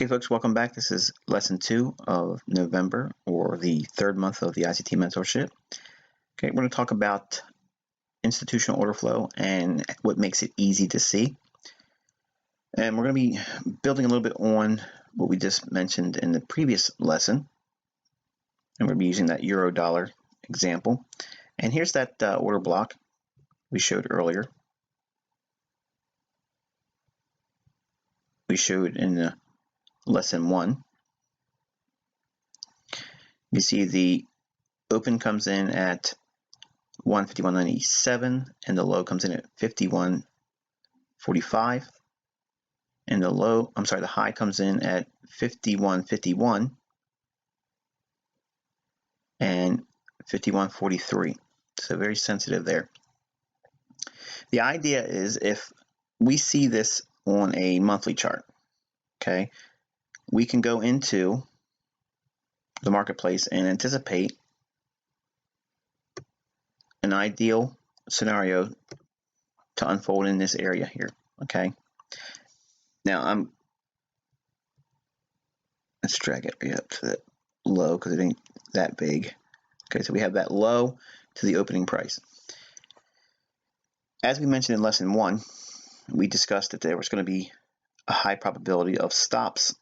Okay, folks, welcome back. This is lesson 2 of November, or the third month of the ICT mentorship. Okay, we're going to talk about institutional order flow and what makes it easy to see. And we're going to be building a little bit on what we just mentioned in the previous lesson. And we're going to be using that euro dollar example. And here's that order block we showed earlier. We showed in the lesson 1. You see the open comes in at 151.97 and the low comes in at 51.45, and the high comes in at 51.51 and 51.43. So very sensitive there. The idea is if we see this on a monthly chart, okay, we can go into the marketplace and anticipate an ideal scenario to unfold in this area here. Okay. Now let's drag it right up to the low because it ain't that big. Okay, so we have that low to the opening price. As we mentioned in lesson 1, we discussed that there was going to be a high probability of stops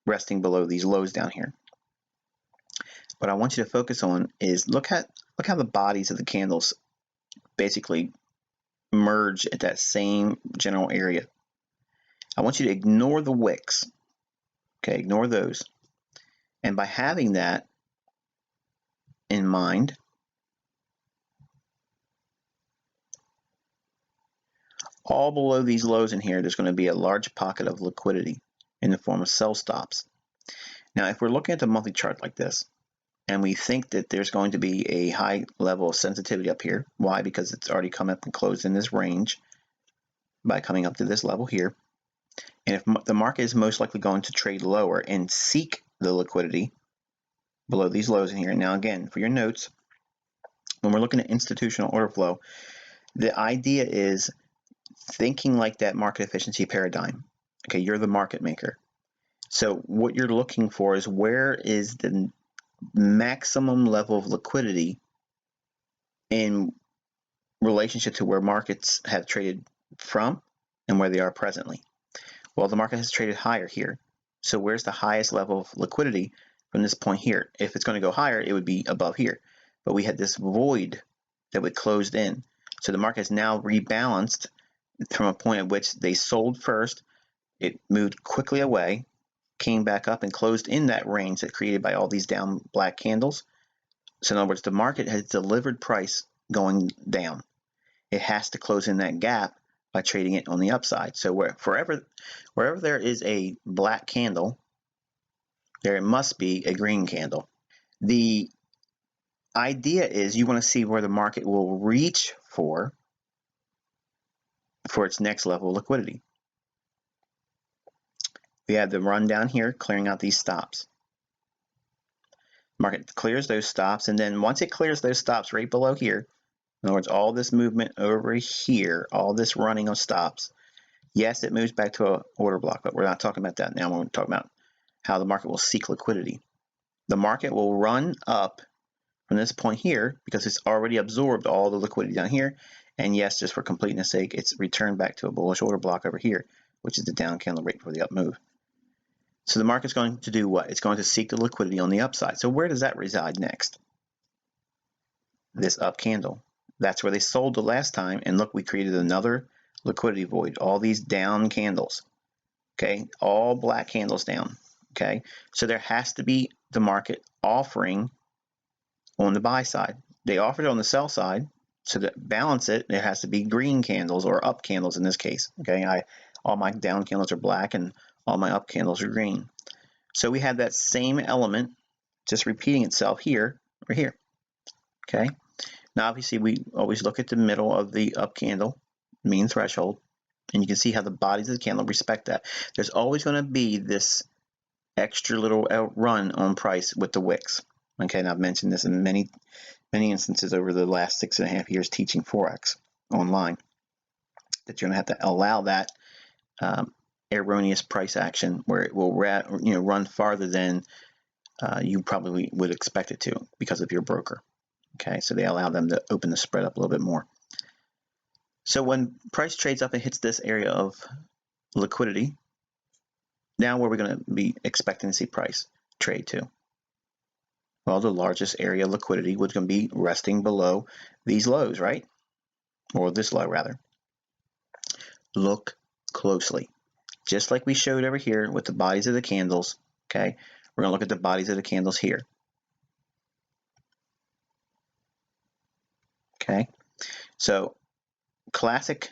resting below these lows down here. What I want you to focus on is look how the bodies of the candles basically merge at that same general area. I want you to ignore the wicks. Okay, ignore those. And by having that in mind, all below these lows in here, there's going to be a large pocket of liquidity in the form of sell stops. Now, if we're looking at the monthly chart like this, and we think that there's going to be a high level of sensitivity up here. Why? Because it's already come up and closed in this range by coming up to this level here. And if the market is most likely going to trade lower and seek the liquidity below these lows in here. Now, again, for your notes, when we're looking at institutional order flow, the idea is thinking like that market efficiency paradigm. Okay, you're the market maker. So what you're looking for is where is the maximum level of liquidity in relationship to where markets have traded from and where they are presently. Well, the market has traded higher here. So where's the highest level of liquidity from this point here? If it's going to go higher, it would be above here. But we had this void that would closed in. So the market has now rebalanced from a point at which they sold first. It moved quickly away, came back up and closed in that range that created by all these down black candles. So in other words, the market has delivered price going down. It has to close in that gap by trading it on the upside. So wherever there is a black candle, there must be a green candle. The idea is you want to see where the market will reach for its next level of liquidity. We have the run down here, clearing out these stops. Market clears those stops, and then once it clears those stops right below here, in other words, all this movement over here, all this running of stops, yes, it moves back to an order block, but we're not talking about that now. We're talking about how the market will seek liquidity. The market will run up from this point here because it's already absorbed all the liquidity down here, and yes, just for completeness sake, it's returned back to a bullish order block over here, which is the down candle right for the up move. So the market's going to do what? It's going to seek the liquidity on the upside. So where does that reside next? This up candle. That's where they sold the last time. And look, we created another liquidity void. All these down candles. Okay, all black candles down. Okay, so there has to be the market offering on the buy side. They offered it on the sell side. So to balance it, there has to be green candles or up candles in this case. Okay, all my down candles are black and all my up candles are green. So we have that same element just repeating itself here or here. Okay. Now obviously we always look at the middle of the up candle, mean threshold, and you can see how the bodies of the candle respect that. There's always going to be this extra little run on price with the wicks. Okay, and I've mentioned this in many instances over the last 6.5 years teaching Forex online, that you're going to have to allow that erroneous price action where it will run farther than you probably would expect it to because of your broker. Okay, so they allow them to open the spread up a little bit more. So when price trades up and hits this area of liquidity, now where we're going to be expecting to see price trade to? Well, the largest area of liquidity was going to be resting below these lows, right? Or this low, rather. Look closely. Just like we showed over here with the bodies of the candles, okay? We're going to look at the bodies of the candles here. Okay? So, classic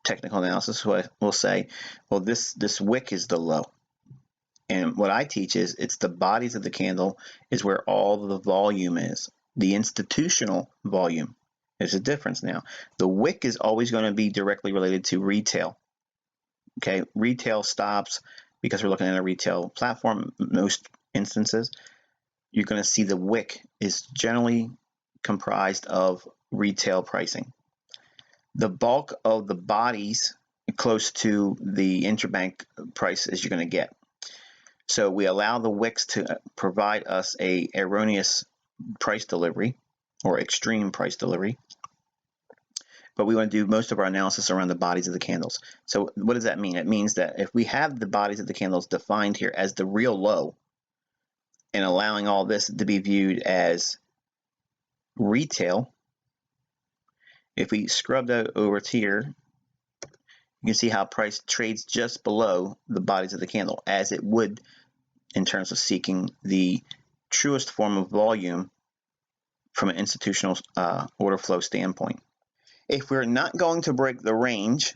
technical analysis will say, well, this wick is the low. And what I teach is it's the bodies of the candle is where all the volume is. The institutional volume. There's a difference now. The wick is always going to be directly related to retail. Okay, retail stops because we're looking at a retail platform. Most instances, you're going to see the wick is generally comprised of retail pricing. The bulk of the bodies close to the interbank price is you're going to get. So we allow the wicks to provide us a erroneous price delivery or extreme price delivery. But we want to do most of our analysis around the bodies of the candles. So what does that mean? It means that if we have the bodies of the candles defined here as the real low and allowing all this to be viewed as retail, if we scrub that over to here, you can see how price trades just below the bodies of the candle as it would in terms of seeking the truest form of volume from an institutional order flow standpoint. If we're not going to break the range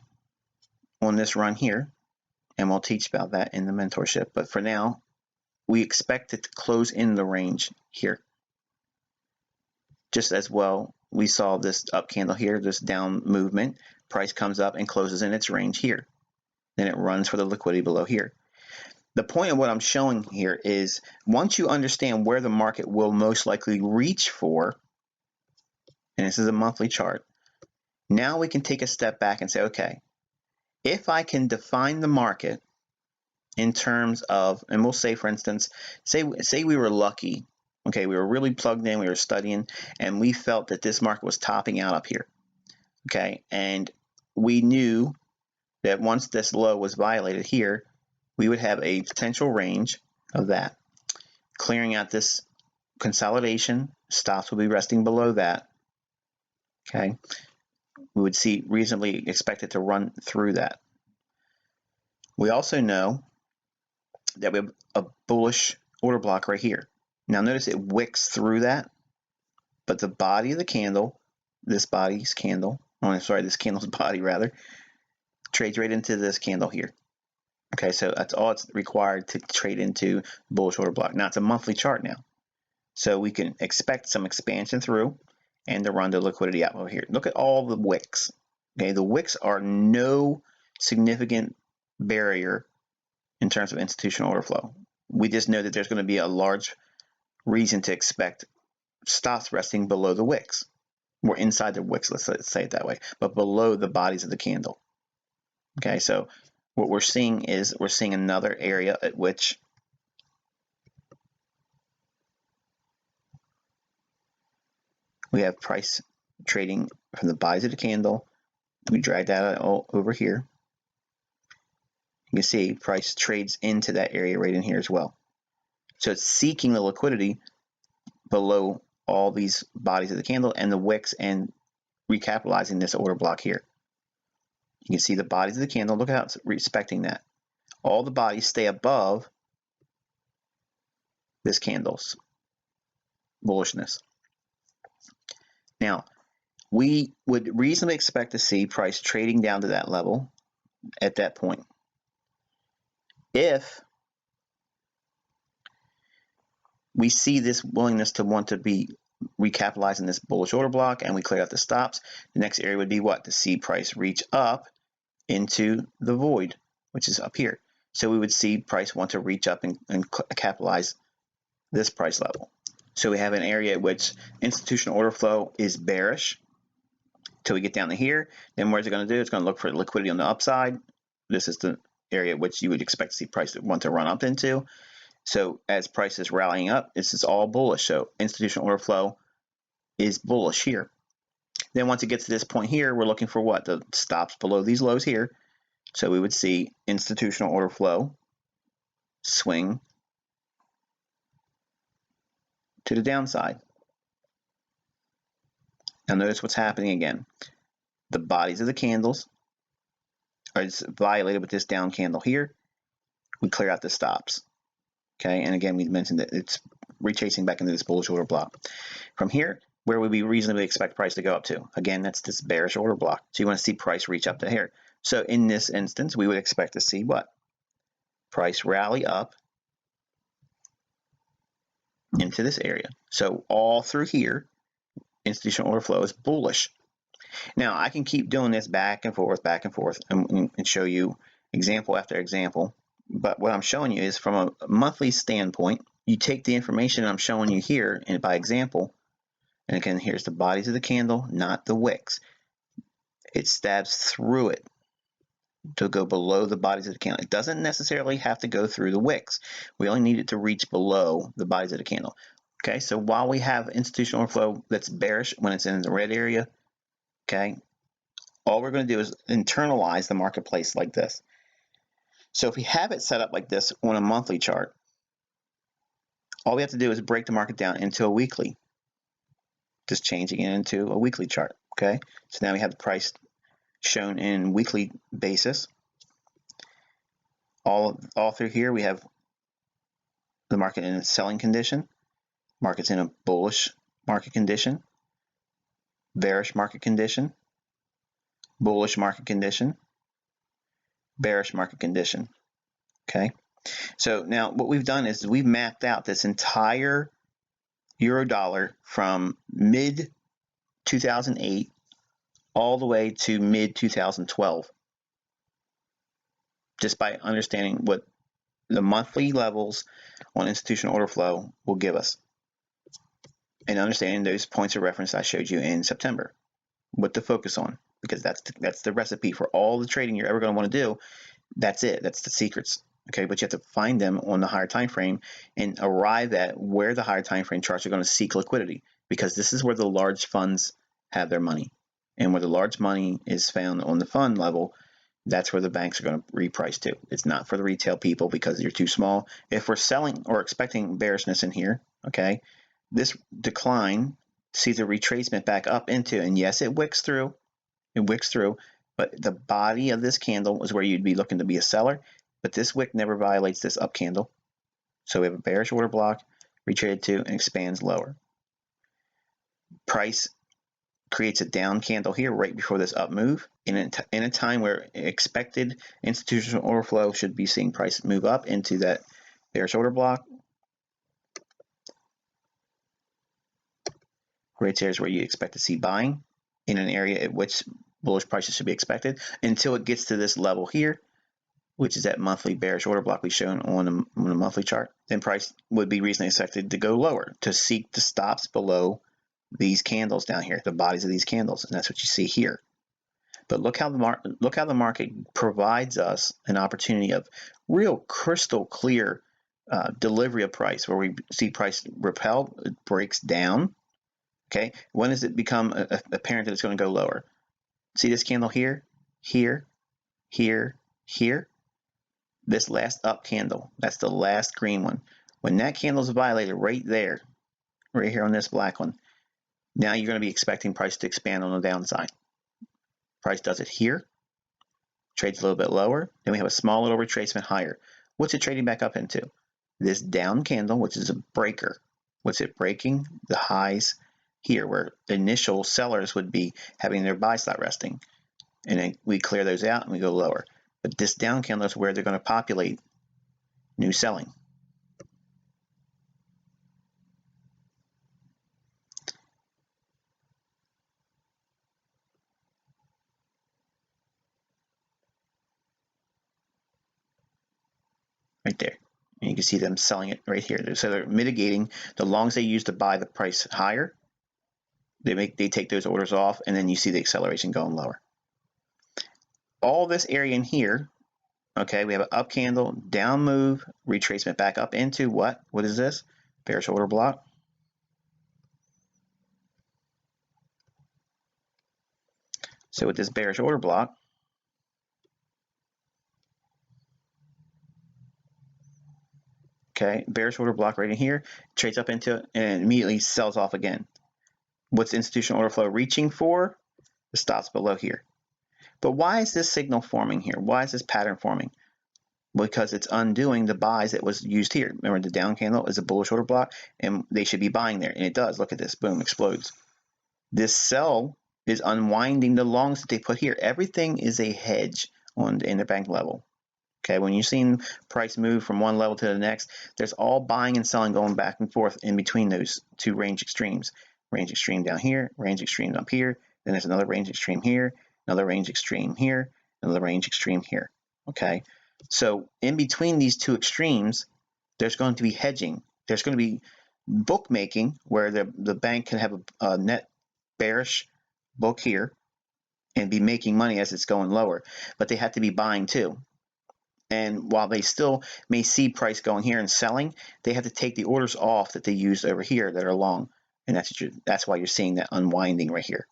on this run here, and we'll teach about that in the mentorship, but for now, we expect it to close in the range here. Just as well, we saw this up candle here, this down movement, price comes up and closes in its range here. Then it runs for the liquidity below here. The point of what I'm showing here is once you understand where the market will most likely reach for, and this is a monthly chart, now we can take a step back and say, okay, if I can define the market in terms of, and we'll say, for instance, say we were lucky, okay, we were really plugged in, we were studying, and we felt that this market was topping out up here, okay, and we knew that once this low was violated here, we would have a potential range of that. Clearing out this consolidation, stops will be resting below that, okay. We would see reasonably expect it to run through that. We also know that we have a bullish order block right here. Now notice it wicks through that, but the body of the candle, this candle's body rather, trades right into this candle here. Okay, so that's all it's required to trade into bullish order block. Now it's a monthly chart now, so we can expect some expansion through and to run the liquidity out over here. Look at all the wicks. Okay, the wicks are no significant barrier in terms of institutional order flow. We just know that there's going to be a large reason to expect stops resting below the wicks, or inside the wicks, let's say it that way, but below the bodies of the candle. Okay, so what we're seeing is we're seeing another area at which we have price trading from the bodies of the candle. We drag that all over here. You can see price trades into that area right in here as well. So it's seeking the liquidity below all these bodies of the candle and the wicks and recapitalizing this order block here. You can see the bodies of the candle. Look how it's respecting that. All the bodies stay above this candle's bullishness. Now, we would reasonably expect to see price trading down to that level at that point. If we see this willingness to want to be recapitalizing this bullish order block and we clear out the stops, the next area would be what? To see price reach up into the void, which is up here. So we would see price want to reach up and capitalize this price level. So we have an area at which institutional order flow is bearish till we get down to here. Then what is it going to do? It's going to look for liquidity on the upside. This is the area which you would expect to see price want to run up into. So as price is rallying up, this is all bullish. So institutional order flow is bullish here. Then once it gets to this point here, we're looking for what? The stops below these lows here. So we would see institutional order flow swing to the downside. Now notice what's happening again. The bodies of the candles are violated with this down candle here. We clear out the stops. Okay, and again, we mentioned that it's retracing back into this bullish order block. From here, where would we reasonably expect price to go up to? Again, that's this bearish order block. So you want to see price reach up to here. So in this instance, we would expect to see what? Price rally up into this area. So all through here, institutional order flow is bullish. Now, I can keep doing this back and forth, and show you example after example. But what I'm showing you is from a monthly standpoint, you take the information I'm showing you here and by example, and again, here's the bodies of the candle, not the wicks. It stabs through it to go below the bodies of the candle. It doesn't necessarily have to go through the wicks. We only need it to reach below the bodies of the candle. Okay, so while we have institutional flow that's bearish when it's in the red area, okay, all we're going to do is internalize the marketplace like this. So if we have it set up like this on a monthly chart, all we have to do is break the market down into a weekly, just changing it into a weekly chart. Okay, so now we have the price shown in weekly basis. All through here we have the market in a selling condition, market's in a bullish market condition, bearish market condition, bullish market condition, bearish market condition. Okay, so now what we've done is we've mapped out this entire euro dollar from mid 2008 all the way to mid 2012, just by understanding what the monthly levels on institutional order flow will give us, and understanding those points of reference I showed you in September, what to focus on, because that's the recipe for all the trading you're ever going to want to do. That's it. That's the secrets. Okay, but you have to find them on the higher time frame and arrive at where the higher time frame charts are going to seek liquidity, because this is where the large funds have their money, and where the large money is found on the fund level, that's where the banks are going to reprice to. It's not for the retail people because you're too small. If we're selling or expecting bearishness in here, okay, this decline sees a retracement back up into, and yes, it wicks through, but the body of this candle is where you'd be looking to be a seller, but this wick never violates this up candle. So we have a bearish order block, retraded to, and expands lower. Price creates a down candle here right before this up move in a time where expected institutional order flow should be seeing price move up into that bearish order block. Right there is where you expect to see buying in an area at which bullish prices should be expected, until it gets to this level here, which is that monthly bearish order block we've shown on a monthly chart. Then price would be reasonably expected to go lower to seek the stops below these candles down here, the bodies of these candles, and that's what you see here. But look how the market provides us an opportunity of real crystal clear delivery of price, where we see price repel, it breaks down. Okay, when does it become apparent that it's going to go lower? See this candle here, here, here, here. This last up candle, that's the last green one. When that candle is violated right there, right here on this black one, now you're going to be expecting price to expand on the downside. Price does it here, trades a little bit lower, then we have a small little retracement higher. What's it trading back up into? This down candle, which is a breaker. What's it breaking? The highs here, where initial sellers would be having their buy slot resting. And then we clear those out and we go lower. But this down candle is where they're going to populate new selling. Right there. And you can see them selling it right here. So they're mitigating the longs they use to buy the price higher. They take those orders off, and then you see the acceleration going lower. All this area in here, Okay, we have an up candle, down move, retracement back up into what? What is this? Bearish order block. So with this bearish order block, okay, bearish order block right in here, trades up into it and immediately sells off again. What's institutional order flow reaching for? The stops below here. But why is this signal forming here? Why is this pattern forming? Because it's undoing the buys that was used here. Remember, the down candle is a bullish order block, and they should be buying there, and it does. Look at this, boom, explodes. This sell is unwinding the longs that they put here. Everything is a hedge on the interbank level. Okay, when you've seen price move from one level to the next, there's all buying and selling going back and forth in between those two range extremes. Range extreme down here, range extreme up here, then there's another range extreme here, another range extreme here, another range extreme here. Okay, so in between these two extremes, there's going to be hedging. There's going to be bookmaking where the bank can have a net bearish book here and be making money as it's going lower, but they have to be buying too. And while they still may see price going here and selling, they have to take the orders off that they used over here that are long. And that's why you're seeing that unwinding right here.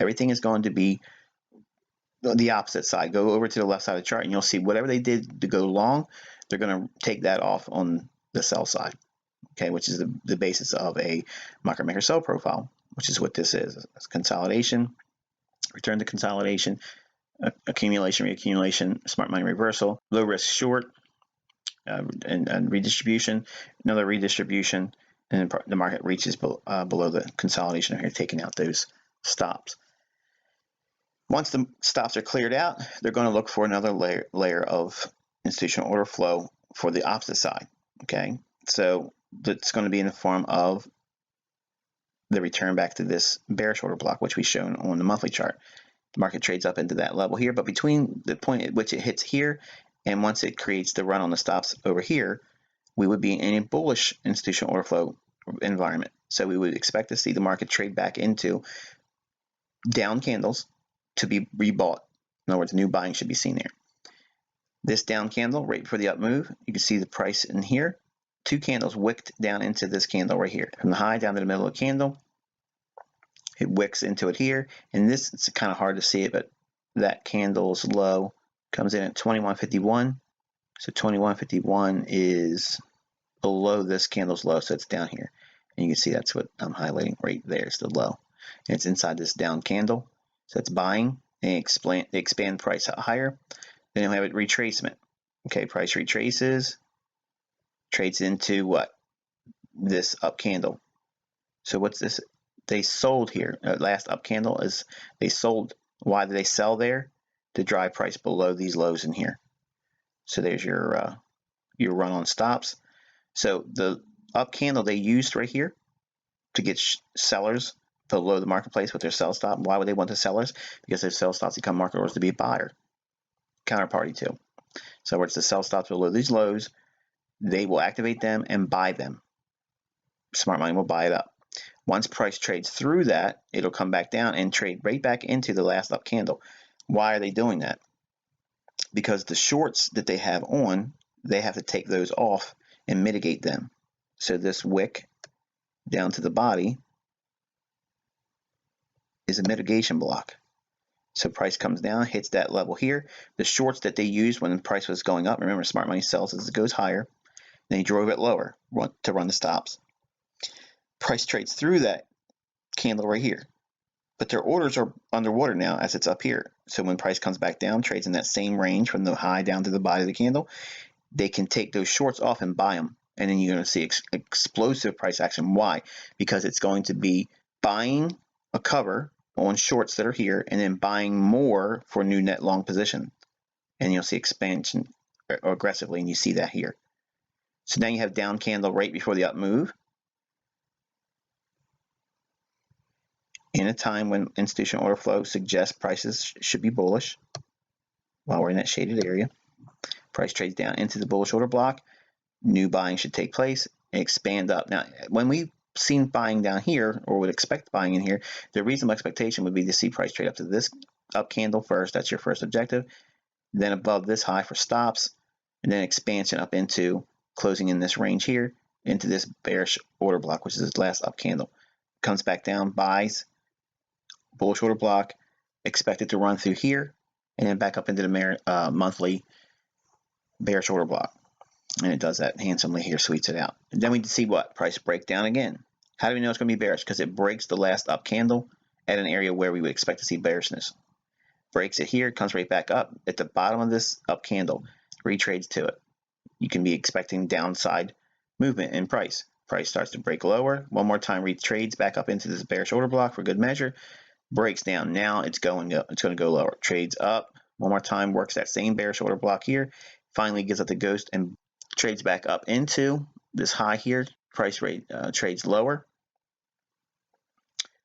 Everything is going to be the opposite side. Go over to the left side of the chart and you'll see whatever they did to go long, they're going to take that off on the sell side, okay, which is the basis of a market maker sell profile, which is what this is. It's consolidation, return to consolidation, accumulation, reaccumulation, smart money reversal, low risk short, and redistribution, another redistribution, and then the market reaches below the consolidation here, taking out those stops. Once the stops are cleared out, they're going to look for another layer of institutional order flow for the opposite side. Okay, so that's going to be in the form of the return back to this bearish order block, which we've shown on the monthly chart. The market trades up into that level here, but between the point at which it hits here and once it creates the run on the stops over here, we would be in a bullish institutional order flow environment. So we would expect to see the market trade back into down candles to be rebought. In other words, new buying should be seen there. This down candle right before the up move, you can see the price in here. Two candles wicked down into this candle right here. From the high down to the middle of the candle, it wicks into it here. And this, it's kind of hard to see it, but that candle's low comes in at 21.51. So 21.51 is below this candle's low, so it's down here. And you can see that's what I'm highlighting right there, is the low. And it's inside this down candle. So it's buying and expand price out higher. Then you'll have it retracement. Okay, price retraces, trades into what? This up candle. So what's this? They sold here. Last up candle is they sold. Why did they sell there? To drive price below these lows in here. So there's your run on stops. So the up candle they used right here to get sellers below the marketplace with their sell stop. Why would they want the sellers? Because their sell stops become market orders to be a buyer. Counterparty too. So where it's the sell stops below these lows, they will activate them and buy them. Smart money will buy it up. Once price trades through that, it'll come back down and trade right back into the last up candle. Why are they doing that? Because the shorts that they have on, they have to take those off and mitigate them. So this wick down to the body is a mitigation block. So price comes down, hits that level here. The shorts that they used when the price was going up, remember smart money sells as it goes higher, then he drove it lower to run the stops. Price trades through that candle right here, but their orders are underwater now as it's up here. So when price comes back down, trades in that same range from the high down to the body of the candle, they can take those shorts off and buy them. And then you're going to see explosive price action. Why? Because it's going to be buying a cover on shorts that are here and then buying more for new net long position. And you'll see expansion aggressively, and you see that here. So now you have down candle right before the up move. In a time when institutional order flow suggests prices should be bullish while we're in that shaded area. Price trades down into the bullish order block. New buying should take place and expand up. Now, when we've seen buying down here, or would expect buying in here, the reasonable expectation would be to see price trade up to this up candle first. That's your first objective. then above this high for stops, and then expansion up into closing in this range here into this bearish order block, which is this last up candle. Comes back down, buys, bullish order block, expected to run through here, and then back up into the monthly bearish order block. And it does that handsomely here, sweeps it out. And then we see what? Price breakdown again. How do we know it's going to be bearish? Because it breaks the last up candle at an area where we would expect to see bearishness. Breaks it here, comes right back up at the bottom of this up candle, retrades to it. You can be expecting downside movement in price. Price starts to break lower. One more time, retrades back up into this bearish order block for good measure. Breaks down. Now it's going up. It's going to go lower. Trades up. One more time, works that same bearish order block here. Finally gives up the ghost and trades back up into this high here. Price rate trades lower.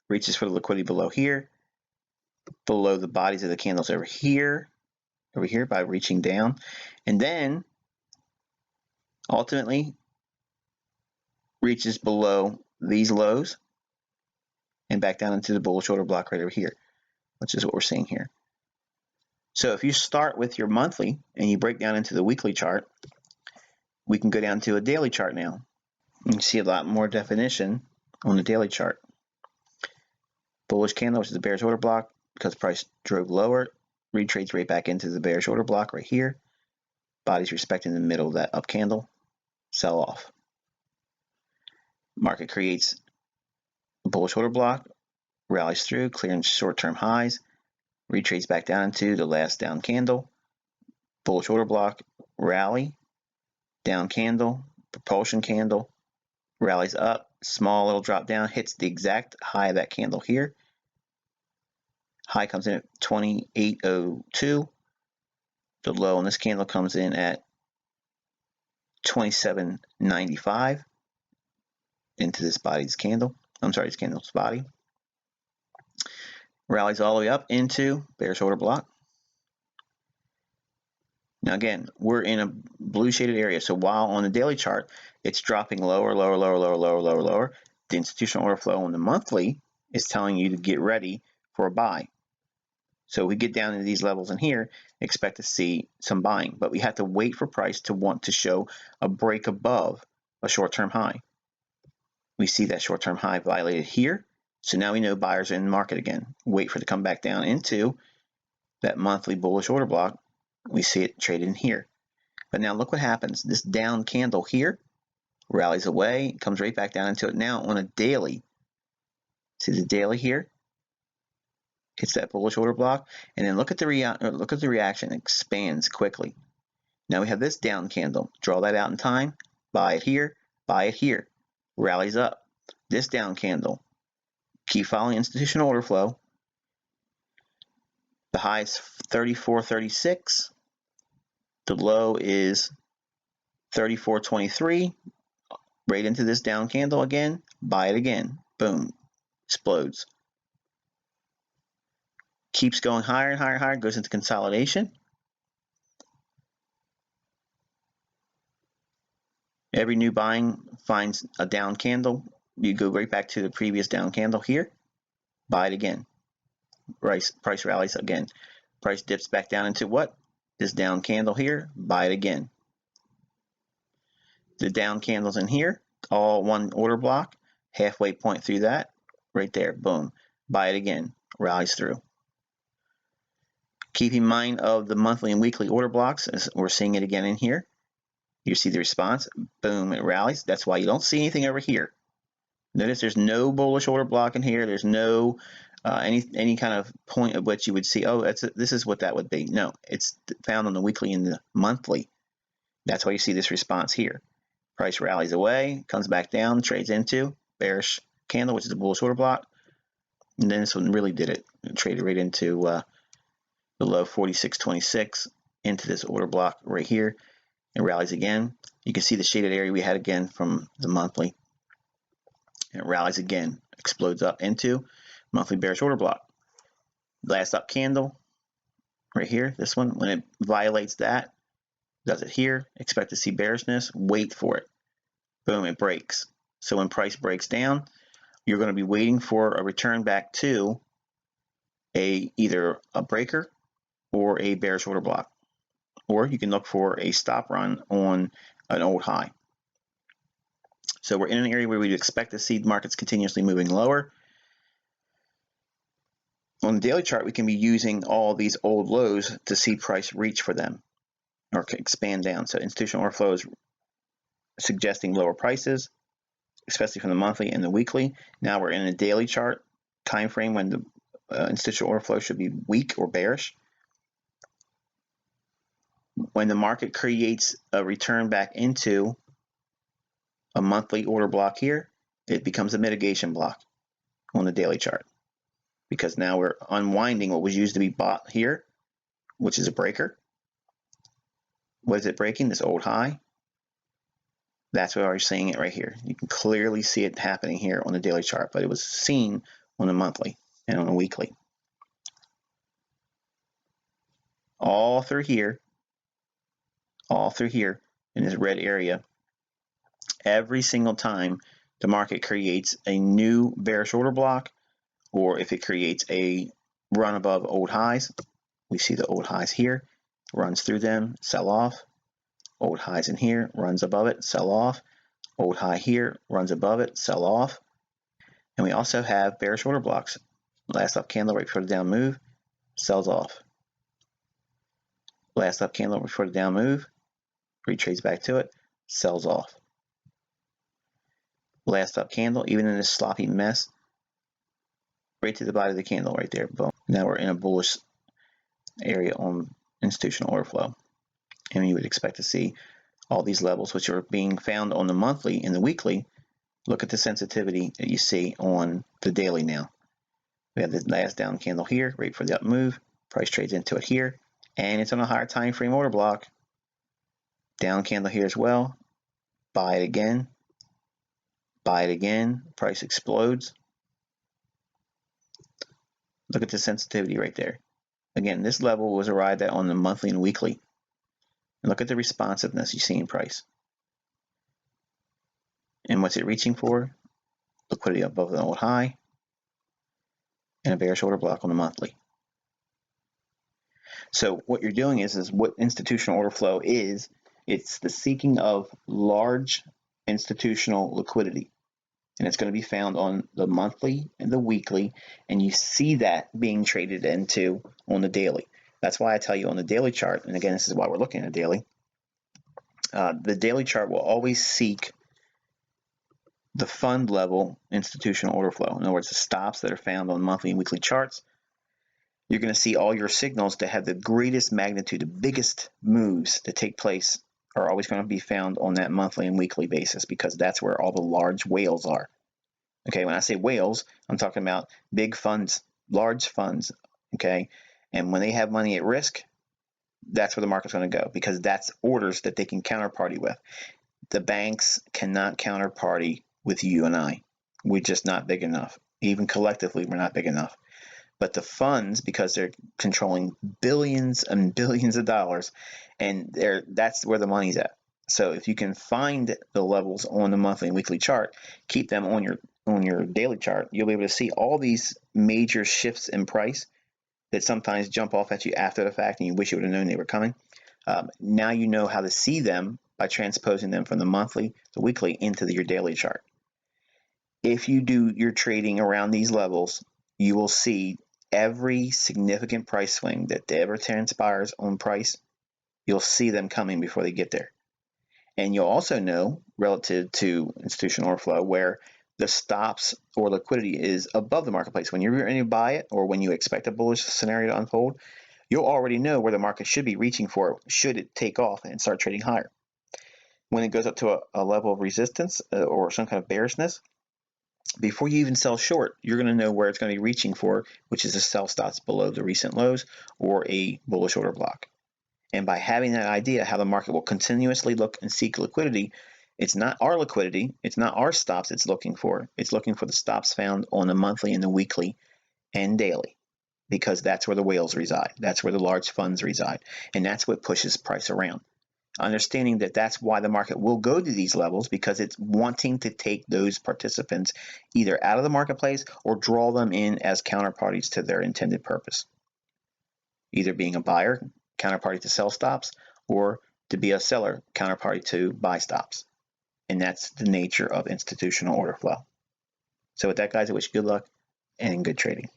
Reaches for the liquidity below here. Below the bodies of the candles over here by reaching down. And then ultimately reaches below these lows and back down into the bullish order block right over here, which is what we're seeing here. So if you start with your monthly and you break down into the weekly chart, we can go down to a daily chart now. You can see a lot more definition on the daily chart. Bullish candle, which is the bearish order block, because price drove lower, retrades right back into the bearish order block right here. Bodies respecting the middle of that up candle, sell off. Market creates a bullish order block, rallies through, clearing short-term highs, retrades back down into the last down candle, bullish order block, rally, down candle, propulsion candle, rallies up, small little drop down, hits the exact high of that candle here. High comes in at 28.02. The low on this candle comes in at 27.95 into this body's candle. I'm sorry, this candle's body. Rallies all the way up into bearish order block. Now again, we're in a blue shaded area, so while on the daily chart it's dropping lower, lower, lower, lower, lower, lower, lower, the institutional order flow on the monthly is telling you to get ready for a buy. So we get down into these levels in here, expect to see some buying, but we have to wait for price to want to show a break above a short-term high. We see that short-term high violated here, so now we know buyers are in the market again. Wait for it to come back down into that monthly bullish order block. We see it traded in here. But now look what happens. This down candle here rallies away, comes right back down into it. Now on a daily, see the daily here? Hits that bullish order block, and then look at the reaction. It expands quickly. Now we have this down candle. Draw that out in time. Buy it here. Buy it here. Rallies up. This down candle. Keep following institutional order flow. The high is 34.36. The low is 34.23. Right into this down candle again. Buy it again. Boom. Explodes. Keeps going higher and higher and higher, goes into consolidation. Every new buying finds a down candle. You go right back to the previous down candle here. Buy it again. Price rallies again. Price dips back down into what? This down candle here. Buy it again. The down candles in here, all one order block. Halfway point through that. Right there. Boom. Buy it again. Rallies through. Keep in mind of the monthly and weekly order blocks, as we're seeing it again in here. You see the response, boom, it rallies. That's why you don't see anything over here. Notice there's no bullish order block in here. There's no any kind of point at which you would see, oh, this is what that would be. No, it's found on the weekly and the monthly. That's why you see this response here. Price rallies away, comes back down, trades into bearish candle, which is the bullish order block. And then this one really did it. It traded right into the low 46.26 into this order block right here and rallies again. You can see the shaded area we had again from the monthly. And it rallies again, explodes up into monthly bearish order block. Last up candle right here, this one, when it violates that, does it here, expect to see bearishness, wait for it. Boom, it breaks. So when price breaks down, you're going to be waiting for a return back to either a breaker or a bearish order block. or you can look for a stop run on an old high. So we're in an area where we'd expect to see markets continuously moving lower. On the daily chart, we can be using all these old lows to see price reach for them or expand down. So institutional order flow is suggesting lower prices, especially from the monthly and the weekly. Now we're in a daily chart time frame when the institutional order flow should be weak or bearish. When the market creates a return back into a monthly order block here, it becomes a mitigation block on the daily chart, because now we're unwinding what was used to be bought here, which is a breaker. What is it breaking? This old high. That's why we're seeing it right here. You can clearly see it happening here on the daily chart, but it was seen on the monthly and on the weekly. All through here in this red area, every single time the market creates a new bearish order block, or if it creates a run above old highs, we see the old highs here, runs through them, sell off. Old highs in here, runs above it, sell off. Old high here, runs above it, sell off. And we also have bearish order blocks. Last up candle right before the down move, sells off. Last up candle before the down move, retraces back to it, sells off. Last up candle, even in this sloppy mess, right to the bottom of the candle right there. Boom. Now we're in a bullish area on institutional order flow. And you would expect to see all these levels, which are being found on the monthly and the weekly. Look at the sensitivity that you see on the daily now. We have the last down candle here, right for the up move. Price trades into it here, and it's on a higher time frame order block. Down candle here as well. Buy it again. Buy it again. Price explodes. Look at the sensitivity right there. Again, this level was arrived at on the monthly and weekly. And look at the responsiveness you see in price. And what's it reaching for? Liquidity above the old high and a bearish order block on the monthly. So what you're doing is what institutional order flow is. It's the seeking of large institutional liquidity. And it's going to be found on the monthly and the weekly. And you see that being traded into on the daily. That's why I tell you on the daily chart, and again, this is why we're looking at daily. The daily chart will always seek the fund level institutional order flow. In other words, the stops that are found on monthly and weekly charts. You're going to see all your signals that have the greatest magnitude, the biggest moves that take place are always going to be found on that monthly and weekly basis, because that's where all the large whales are. Okay, when I say whales, I'm talking about big funds, large funds, okay? And when they have money at risk, that's where the market's going to go, because that's orders that they can counterparty with. The banks cannot counterparty with you and I. We're just not big enough. Even collectively, we're not big enough. But the funds, because they're controlling billions and billions of dollars, and that's where the money's at. So if you can find the levels on the monthly and weekly chart, keep them on your daily chart, you'll be able to see all these major shifts in price that sometimes jump off at you after the fact and you wish you would have known they were coming. Now you know how to see them by transposing them from the monthly, the weekly, into your daily chart. If you do your trading around these levels, you will see every significant price swing that ever transpires on price. You'll see them coming before they get there. And you'll also know, relative to institutional order flow, where the stops or liquidity is above the marketplace. When you're ready to buy it, or when you expect a bullish scenario to unfold, you'll already know where the market should be reaching for, should it take off and start trading higher. When it goes up to a level of resistance or some kind of bearishness, before you even sell short, you're going to know where it's going to be reaching for, which is a sell stops below the recent lows or a bullish order block. And by having that idea how the market will continuously look and seek liquidity, it's not our liquidity, it's not our stops it's looking for. It's looking for the stops found on the monthly and the weekly and daily, because that's where the whales reside. That's where the large funds reside. And that's what pushes price around. Understanding that that's why the market will go to these levels, because it's wanting to take those participants either out of the marketplace or draw them in as counterparties to their intended purpose. Either being a buyer, counterparty to sell stops, or to be a seller counterparty to buy stops. And that's the nature of institutional order flow. So with that, guys, I wish you good luck and good trading.